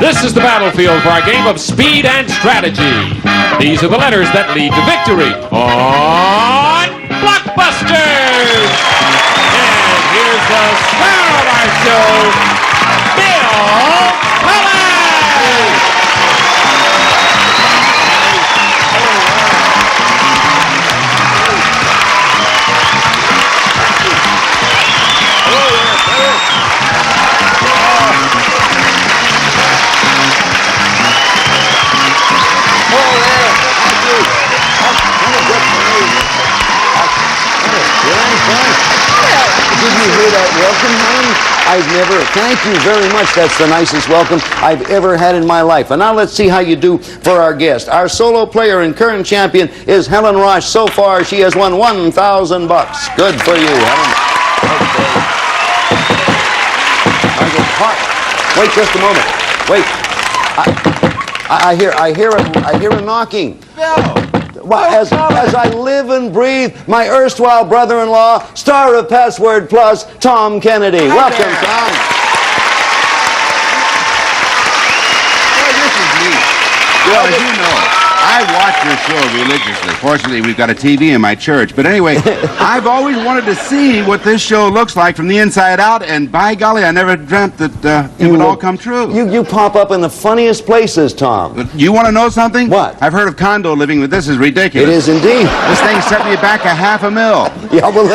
This is the battlefield for our game of speed and strategy. These are the letters that lead to victory on Blockbusters. And here's the star of our show, Bill Collins. Did you hear that welcome, Helen? Thank you very much. That's the nicest welcome I've ever had in my life. And now let's see how you do for our guest. Our solo player and current champion is Helen Rosh. So far, she has won $1,000. Good for you, Helen. Okay. Wait just a moment. Wait. I hear a knocking. Bill! As I live and breathe, my erstwhile brother-in-law, star of Password Plus, Tom Kennedy. Welcome, Tom. Well, this is me. Well, as you know, I watch your show religiously. Fortunately, we've got a TV in my church. But anyway, I've always wanted to see what this show looks like from the inside out, and by golly, I never dreamt that it would all come true. You pop up in the funniest places, Tom. You want to know something? What? I've heard of condo living, but this is ridiculous. It is indeed. This thing set me back $500,000. Yeah, well,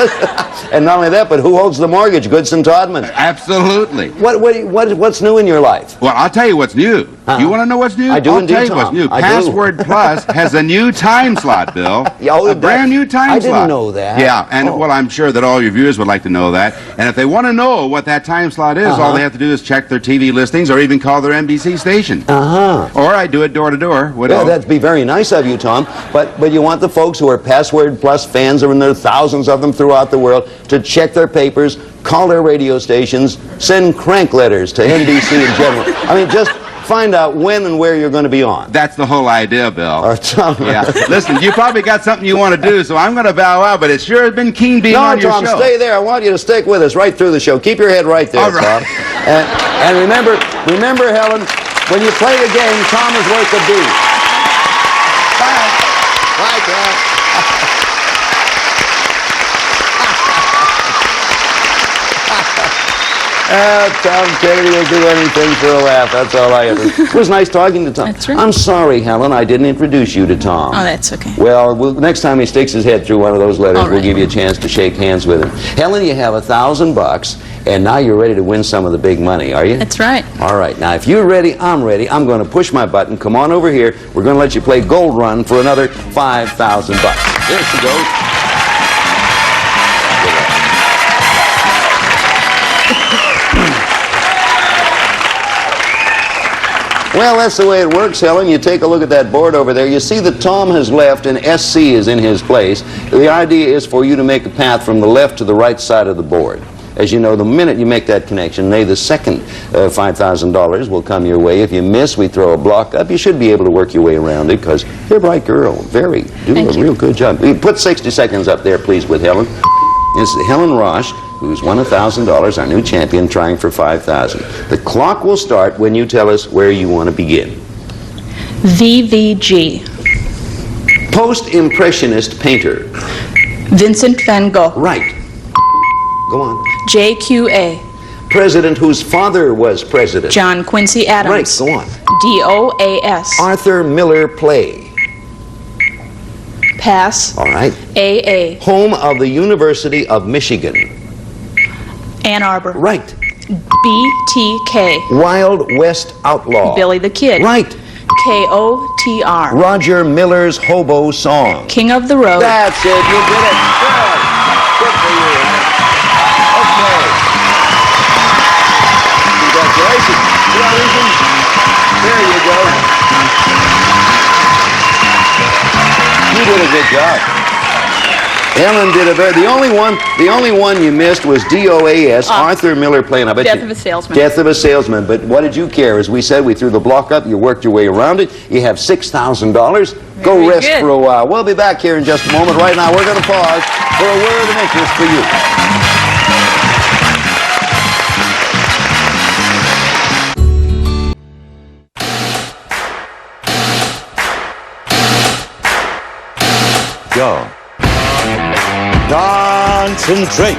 and not only that, but who holds the mortgage? Goodson Todman. Absolutely. What's new in your life? Well, I'll tell you what's new. You want to know what's new? I do indeed, I'll tell you what's new. I Password Plus has a new time slot, Bill. A brand new time slot. I didn't know that. Yeah, and well, I'm sure that all your viewers would like to know that. And if they want to know what that time slot is, all they have to do is check their TV listings or even call their NBC station. Or I do it door to door. Yeah, that'd be very nice of you, Tom. But you want the folks who are Password Plus fans, and there are thousands of them throughout the world, to check their papers, call their radio stations, send crank letters to NBC in general. I mean, just find out when and where you're going to be on. That's the whole idea, Bill. Tom. Yeah. Listen, you probably got something you want to do, so I'm going to bow out, but it sure has been keen being on your show. No, Tom, stay there. I want you to stick with us right through the show. Keep your head right there, all right. Tom. And remember, Helen, when you play the game, Tom is worth the beat. Bye. Bye, Tom. Tom Kennedy will do anything for a laugh. That's all I ever. It was nice talking to Tom. That's right. I'm sorry, Helen, I didn't introduce you to Tom. Oh, that's okay. Well, next time he sticks his head through one of those letters, All right. we'll give you a chance to shake hands with him. Helen, you have $1,000, and now you're ready to win some of the big money, are you? That's right. All right. Now, if you're ready, I'm ready. I'm going to push my button. Come on over here. We're going to let you play Gold Run for another $5,000. There she goes. Well, that's the way it works, Helen. You take a look at that board over there. You see that Tom has left and SC is in his place. The idea is for you to make a path from the left to the right side of the board. As you know, the minute you make that connection, the second $5,000 will come your way. If you miss, we throw a block up. You should be able to work your way around it because you're a bright girl. Do a real good job. Put 60 seconds up there, please, with Helen. It's Helen Rosh, who's won $1,000, our new champion, trying for $5,000. The clock will start when you tell us where you want to begin. VVG. Post-impressionist painter. Vincent van Gogh. Right. Go on. JQA. President whose father was president. John Quincy Adams. Right, go on. DOAS. Arthur Miller play. Pass. All right. AA. Home of the University of Michigan. Ann Arbor. Right. BTK. Wild West Outlaw. Billy the Kid. Right. KOTR. Roger Miller's hobo song. King of the Road. That's it. You did it. Good. Good for you. Okay. Congratulations. There you go. You did a good job. Ellen did the only one you missed was DOAS, Arthur Miller playing. I bet Death of a Salesman. Death of a Salesman. But what did you care? As we said, we threw the block up, you worked your way around it, you have $6,000. Go rest for a while. We'll be back here in just a moment. Right now, we're going to pause for a word of interest for you. go. Concentrate.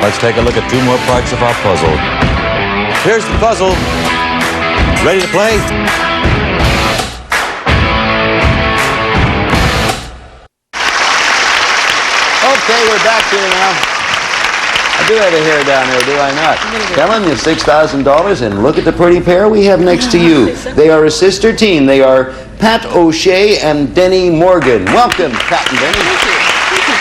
Let's take a look at two more parts of our puzzle. Here's the puzzle. Ready to play? Okay, we're back here now. I do have a hair down there, do I not? Helen, you $6,000, and look at the pretty pair we have next to you. They are a sister team. They are Pat O'Shea and Denny Morgan. Welcome, Pat and Denny. Thank you. Thank you,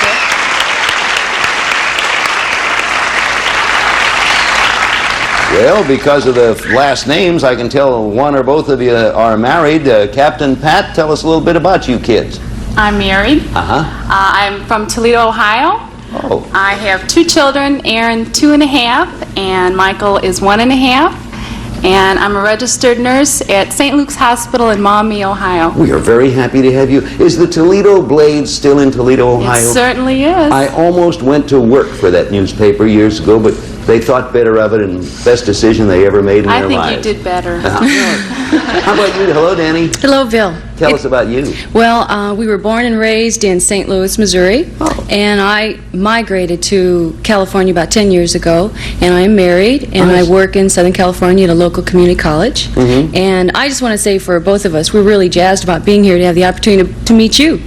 Bill. Well, because of the last names, I can tell one or both of you are married. Captain Pat, tell us a little bit about you kids. I'm married. Uh-huh. I'm from Toledo, Ohio. Oh. I have two children, Aaron 2.5, and Michael is 1.5. And I'm a registered nurse at St. Luke's Hospital in Maumee, Ohio. We are very happy to have you. Is the Toledo Blade still in Toledo, Ohio? It certainly is. I almost went to work for that newspaper years ago, but they thought better of it, and best decision they ever made in their lives. I think you did better. How about you? Hello, Danny. Hello, Bill. Tell us about you. Well, we were born and raised in St. Louis, Missouri, and I migrated to California about 10 years ago, and I'm married, and Nice. I work in Southern California at a local community college. And I just want to say for both of us, we're really jazzed about being here to have the opportunity to meet you.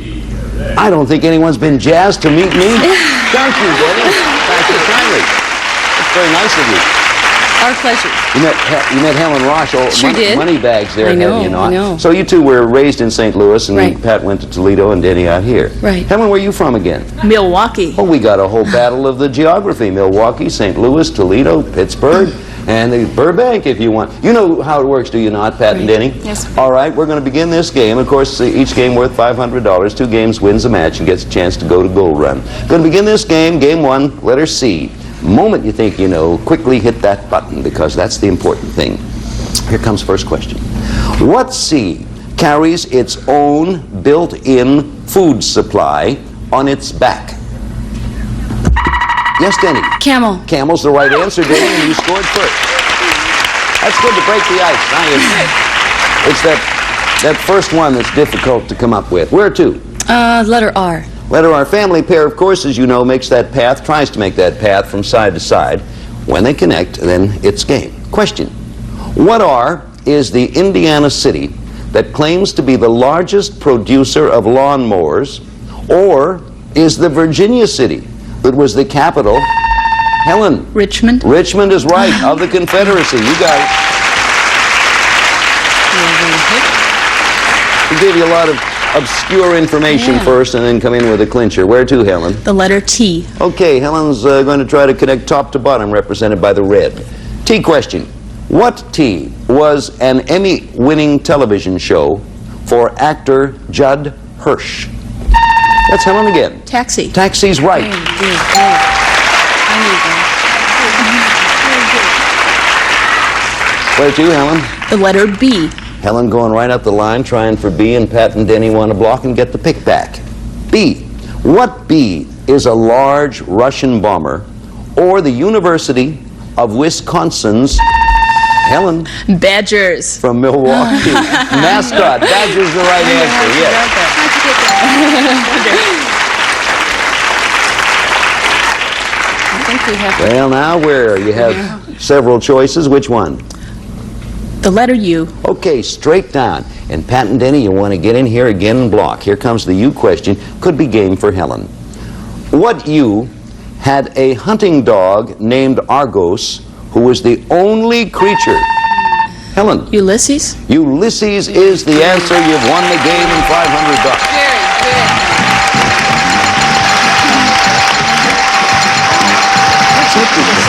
I don't think anyone's been jazzed to meet me. Thank you, Danny. Thank you kindly. That's very nice of you. Our pleasure. You met Helen Rosh, Sure did. money bags there, I know, have you not? I know. So you two were raised in St. Louis, and Right. Pat went to Toledo and Denny out here. Right. Helen, where are you from again? Milwaukee. Oh, we got a whole battle of the geography. Milwaukee, St. Louis, Toledo, Pittsburgh, and Burbank if you want. You know how it works, do you not, Pat and Denny? Yes. All right, we're going to begin this game. Of course, each game worth $500. 2 games wins a match and gets a chance to go to Gold Run. Going to begin this game, game 1, letter C. Moment you think you know, quickly hit that button because that's the important thing. Here comes first question. What C carries its own built-in food supply on its back? Yes, Denny? Camel. Camel's the right answer, Denny, and you scored first. That's good to break the ice. Now it's that first one that's difficult to come up with. Where to? Letter R. Letter R. Family pair, of course, as you know, makes that path, tries to make that path from side to side. When they connect, then it's game. Question. What R is the Indiana city that claims to be the largest producer of lawnmowers, or is the Virginia city that was the capital? Helen. Richmond. Richmond is right, of the Confederacy. You got it. We'll give you a lot of obscure information first and then come in with a clincher. Where to, Helen? The letter T. Okay, Helen's going to try to connect top to bottom, represented by the red. T question. What T was an Emmy-winning television show for actor Judd Hirsch? That's Helen again. Taxi. Taxi's right. I knew that. Where to, Helen? The letter B. Helen going right up the line, trying for B, and Pat and Denny want to block and get the pick back. B. What B is a large Russian bomber, or the University of Wisconsin's Helen Badgers. from Milwaukee? Mascot. Badger's the right answer, yes. How'd you get that? I think we have Well, now where? You have several choices. Which one? The letter U. Okay, straight down. And Pat and Denny, you want to get in here again and block. Here comes the U question. Could be game for Helen. What U had a hunting dog named Argos, who was the only creature? Helen. Ulysses. Ulysses is the answer. You've won the game and $500. very good. That's interesting.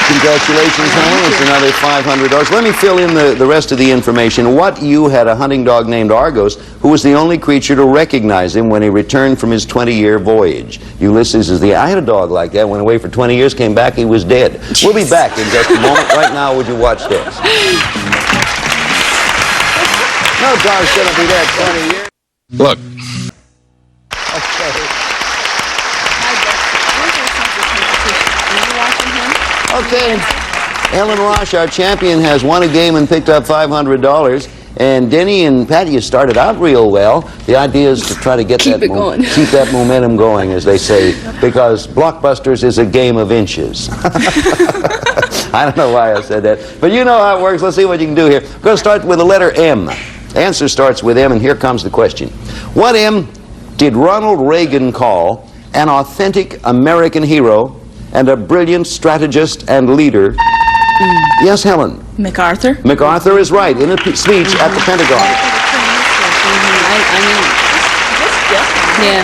Congratulations, Helen. It's another $500. Let me fill in the rest of the information. What U had a hunting dog named Argos, who was the only creature to recognize him when he returned from his 20-year voyage. Ulysses is the... I had a dog like that. Went away for 20 years, came back, he was dead. We'll be back in just a moment. Right now, would you watch this? No dog's going to be dead 20 years. Look, Okay, Ellen Rosh, our champion, has won a game and picked up $500. And Denny and Pat, you started out real well. The idea is to try to get Keep it going. keep that momentum going, as they say, because Blockbusters is a game of inches. I don't know why I said that, but you know how it works. Let's see what you can do here. We're going to start with the letter M. The answer starts with M, and here comes the question. What M did Ronald Reagan call an authentic American hero and a brilliant strategist and leader? Yes, Helen. MacArthur. MacArthur is right in a speech at the Pentagon. Yeah.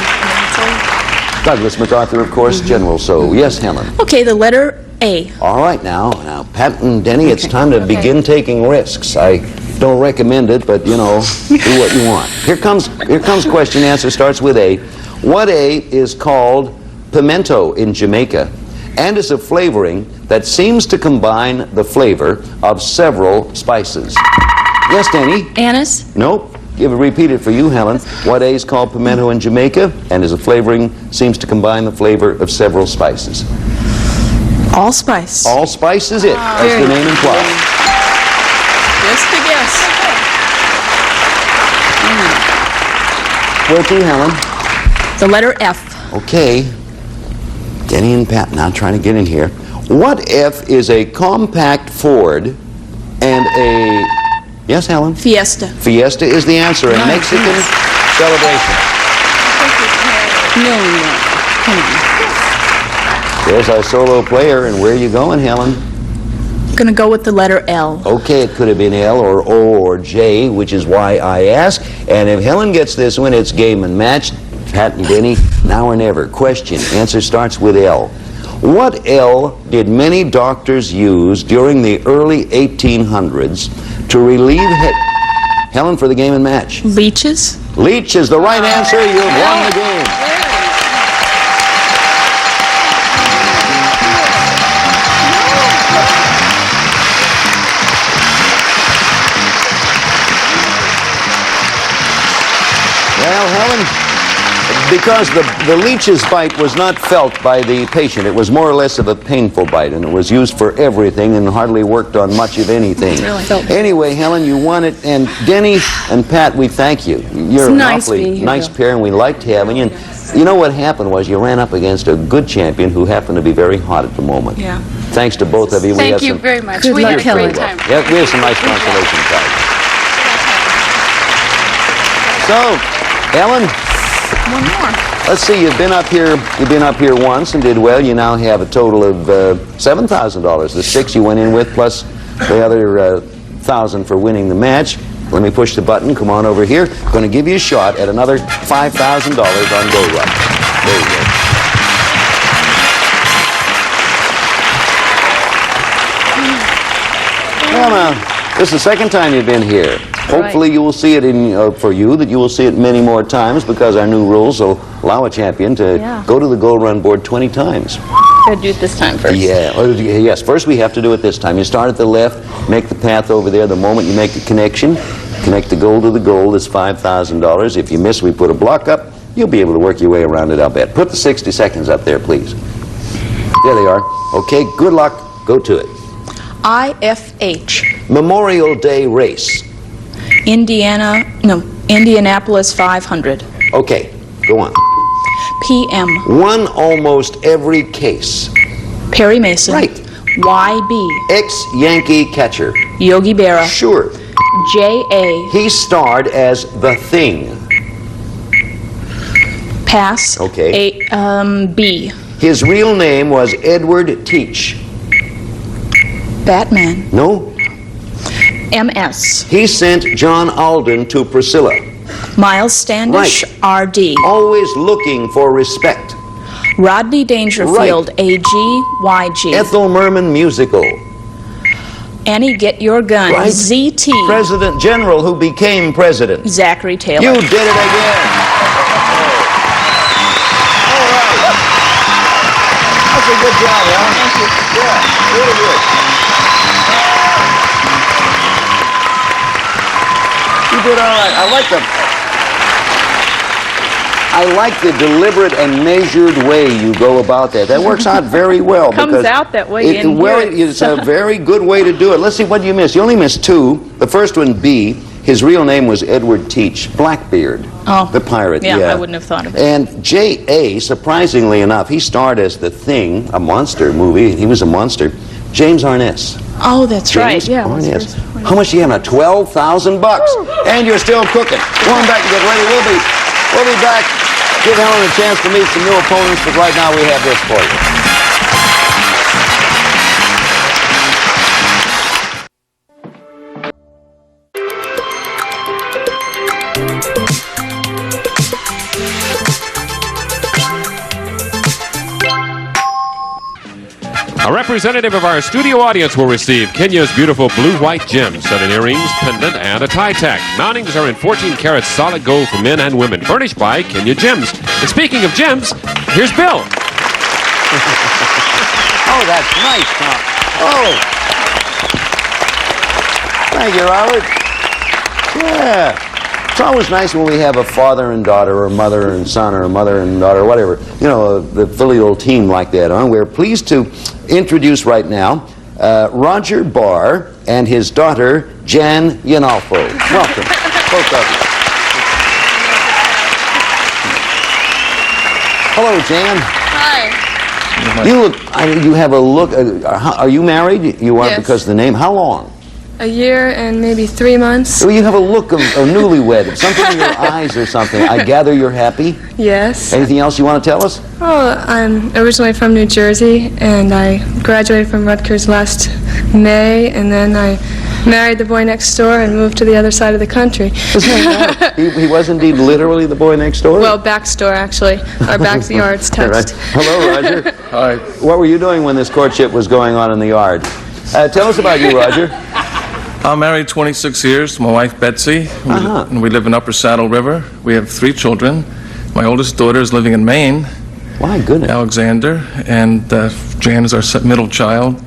Douglas MacArthur, of course, General. So, yes, Helen. Okay, the letter A. All right, now, Pat and Denny, it's time to begin taking risks. I don't recommend it, but, you know, do what you want. Here comes question. Answer starts with A. What A is called pimento in Jamaica and is a flavoring that seems to combine the flavor of several spices? Yes, Denny? Anise? Nope. Repeat it for you, Helen. What A is called pimento in Jamaica and is a flavoring seems to combine the flavor of several spices? Allspice. Allspice is it, as the name implies. Just a guess. Where to, Helen? The letter F. Okay. Denny and Pat now trying to get in here. What F is a compact Ford and a... Yes, Helen? Fiesta. Fiesta is the answer. A Mexican celebration. No. Come on. There's our solo player, and where are you going, Helen? Gonna go with the letter L. Okay, it could have been L or O or J, which is why I ask. And if Helen gets this one, it's game and match. Pat and Denny, now or never. Question. Answer starts with L. What L did many doctors use during the early 1800s to relieve Helen, for the game and match? Leeches. Leech is the right answer. You've won the game. Well, Helen, because the leech's bite was not felt by the patient. It was more or less of a painful bite, and it was used for everything and hardly worked on much of anything. Anyway, Helen, you won it, and Denny and Pat, we thank you. You're an awfully nice pair, and we liked having you. And you know what happened was you ran up against a good champion who happened to be very hot at the moment. Yeah. Thanks to both of you. Thank you very much. Good We luck, had a great Helen. time. Yeah, we have some nice consolation prizes. So, Ellen, One more. let's see. You've been up here once and did well. You now have a total of $7,000. The 6 you went in with, plus the other 1,000 for winning the match. Let me push the button. Come on over here. Going to give you a shot at another $5,000 on Gold Rush. There you go. Well, now, this is the second time you've been here. Hopefully you will see it for you, that you will see it many more times, because our new rules will allow a champion to go to the gold run board 20 times. Gotta do it this time first. Yeah, yes, first we have to do it this time. You start at the left, make the path over there. The moment you make the connection, connect the gold to the gold, is $5,000. If you miss, we put a block up. You'll be able to work your way around it, I'll bet. Put the 60 seconds up there, please. There they are. Okay, good luck. Go to it. IFH. Memorial Day race. Indianapolis 500. Okay, go on. PM. Won almost every case. Perry Mason. Right. YB. Ex-Yankee catcher. Yogi Berra. Sure. JA. He starred as the Thing. Pass. Okay. B. His real name was Edward Teach. Batman. No? MS. He sent John Alden to Priscilla. Miles Standish. RD. Always looking for respect. Rodney Dangerfield. AG. YG. Ethel Merman musical. Annie Get Your Gun. Right. ZT. President General who became president. Zachary Taylor. You did it again. All right. That's a good job, Alan. Thank you. Yeah, really good. You did all right. I like the deliberate and measured way you go about that. That works out very well. Comes out that way in well, here. it's a very good way to do it. Let's see, what you missed. You only missed 2. The first one, B. His real name was Edward Teach, Blackbeard, Oh. the pirate. Yeah, I wouldn't have thought of it. And J.A., surprisingly enough, he starred as The Thing, a monster movie. He was a monster. James Arness. Oh, that's right. James Yeah. Arness. How much do you have now? $12,000. And you're still cooking. Go on back and get ready. We'll be back. Give Helen a chance to meet some new opponents, but right now we have this for you. A representative of our studio audience will receive Kenya's beautiful blue-white gem set in earrings, pendant, and a tie tack. Mountings are in 14-karat solid gold for men and women, furnished by Kenya Gems. And speaking of gems, here's Bill. Oh, that's nice, Tom. Oh. Thank you, Robert. Yeah. It's always nice when we have a father and daughter, or mother and son, or mother and daughter, or whatever. You know, the filial team like that. We're pleased to introduce right now Roger Barr and his daughter, Jan Yanalfo. Welcome, both of you. Hello, Jan. Hi. You look, you have a look, are you married? You are Yes. because of the name. How long? A year and maybe 3 months. Well, you have a look of newlywed, something in your eyes or something. I gather you're happy. Yes. Anything else you want to tell us? Oh, I'm originally from New Jersey, and I graduated from Rutgers last May, and then I married the boy next door and moved to the other side of the country. He was indeed literally the boy next door? Well, back store, actually. Our backyards Right. touched. Hello, Roger. Hi. What were you doing when this courtship was going on in the yard? Tell us about you, Roger. I'm married 26 years to my wife, Betsy, and we live in Upper Saddle River. We have 3 children. My oldest daughter is living in Maine, My goodness. Alexander, and Jan is our middle child.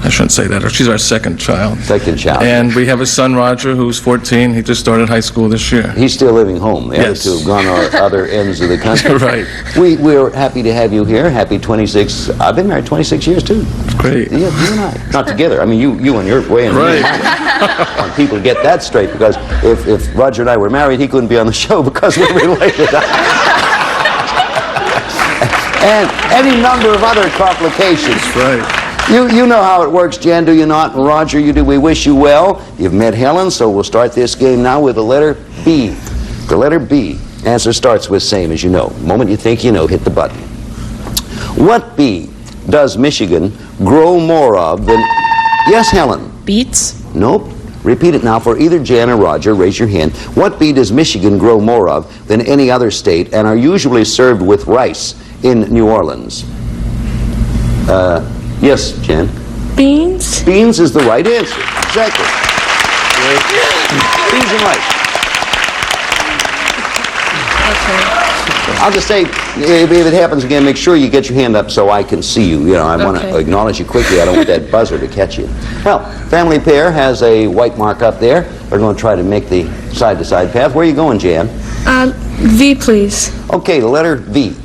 I shouldn't say that. She's our second child. Second child. And we have a son, Roger, who's 14. He just started high school this year. He's still living home. The other Yes. two have gone to other ends of the country. Right. We're happy to have you here. Happy 26. I've been married 26 years, too. Great. Yeah, you and I. Not together. I mean, you and your way. And Right. I want people to get that straight, because if Roger and I were married, he couldn't be on the show because we're related. And any number of other complications. Right. You know how it works, Jan, do you not? And Roger, you do. We wish you well. You've met Helen, so we'll start this game now with the letter B. The letter B. Answer starts with same, as you know. The moment you think you know, hit the button. What bee does Michigan grow more of than... Yes, Helen? Beets? Nope. Repeat it now for either Jan or Roger. Raise your hand. What bee does Michigan grow more of than any other state and are usually served with rice in New Orleans? Yes, Jan? Beans? Beans is the right answer. Exactly. Beans and rice. Okay. I'll just say, if it happens again, make sure you get your hand up so I can see you. You know, I want to Okay. acknowledge you quickly. I don't want that buzzer to catch you. Well, family pair has a white mark up there. We're going to try to make the side-to-side path. Where are you going, Jan? V, please. Okay, the letter V.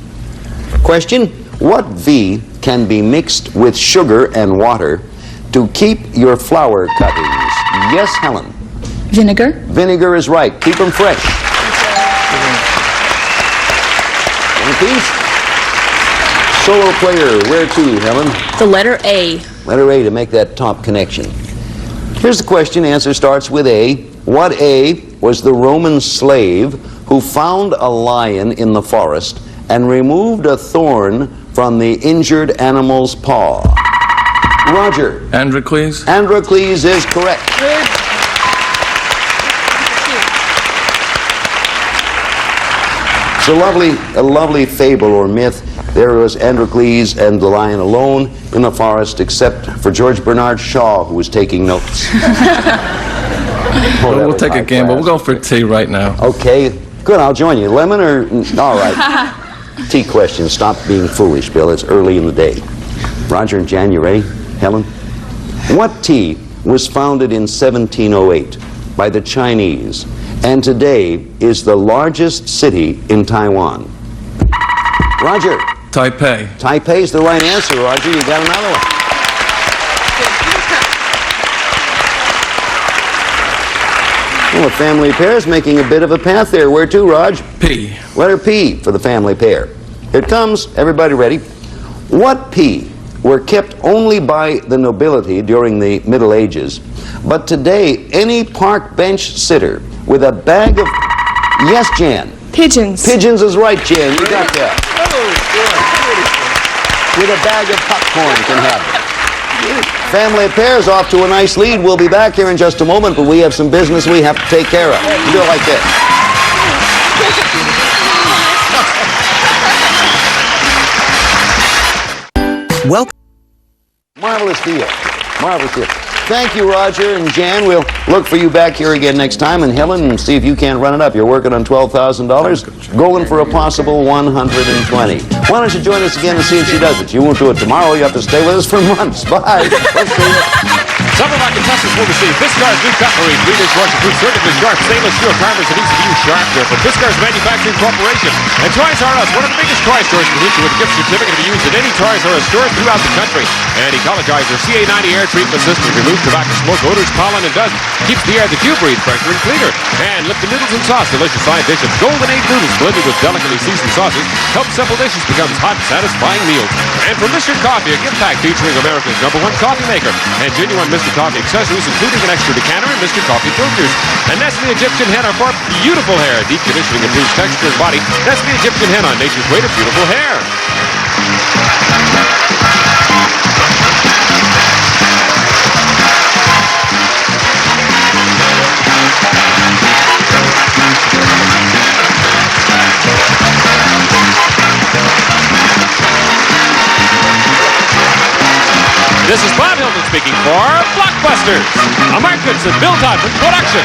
Question: what V can be mixed with sugar and water to keep your flour cuttings? Yes, Helen? Vinegar? Vinegar is right. Keep them fresh. Peace. Solo player, where to, Helen? The letter A. Letter A to make that top connection. Here's the question. Answer starts with A. What A was the Roman slave who found a lion in the forest and removed a thorn from the injured animal's paw? Roger. Androcles? Androcles is correct. It's a lovely fable or myth. There was Androcles and the lion alone in the forest, except for George Bernard Shaw, who was taking notes. We'll take a gamble. We'll go for T right now. Okay, good. I'll join you. Lemon or... All right. T question. Stop being foolish, Bill. It's early in the day. Roger and Jan, you ready? Helen? What tea was founded in 1708 by the Chinese and today is the largest city in Taiwan? Roger. Taipei. Taipei is the right answer, Roger. You got another one. Well, a family pair is making a bit of a path there. Where to, Raj? P. Letter P for the family pair. Here it comes. Everybody ready? What P were kept only by the nobility during the Middle Ages, but today any park bench sitter with a bag of... Yes, Jan? Pigeons. Pigeons is right, Jan. You got that. With a bag of popcorn can have it. Family pairs off to a nice lead. We'll be back here in just a moment, but we have some business we have to take care of. You do it like this. Welcome. Marvelous deal. Marvelous deal. Thank you, Roger and Jan. We'll look for you back here again next time. And Helen, see if you can't run it up. You're working on $12,000, going for a possible $120. Why don't you join us again and see if she does it? You won't do it tomorrow. You have to stay with us for months. Bye. We'll see you. Some of our contestants will receive Viscar's new cutlery, 3-dish waterproof, surgically sharp, stainless steel carvers and easy-to-use sharp grip. But Viscar's Manufacturing Corporation and Toys R Us, one of the biggest toy stores, presents you with a gift certificate to be used at any Toys R Us store throughout the country. And Ecologizer CA90 air treatment system removes tobacco smoke, odors, pollen, and dust. Keeps the air that you breathe fresher and cleaner. And Lipton Noodles and Sauce, delicious side dishes. Golden Age noodles blended with delicately seasoned sauces help simple dishes become hot, satisfying meals. And from Mr. Coffee, a gift pack featuring America's #1 coffee maker and genuine Mr. Coffee accessories, including an extra decanter and Mr. Coffee filters. And Nestle Egyptian Hen are for beautiful hair. Deep conditioning improves texture and body. Nestle Egyptian Hen on nature's way to beautiful hair. This is Bob Hilton speaking for Blockbusters, a Mark Goodson, Bill Todman production.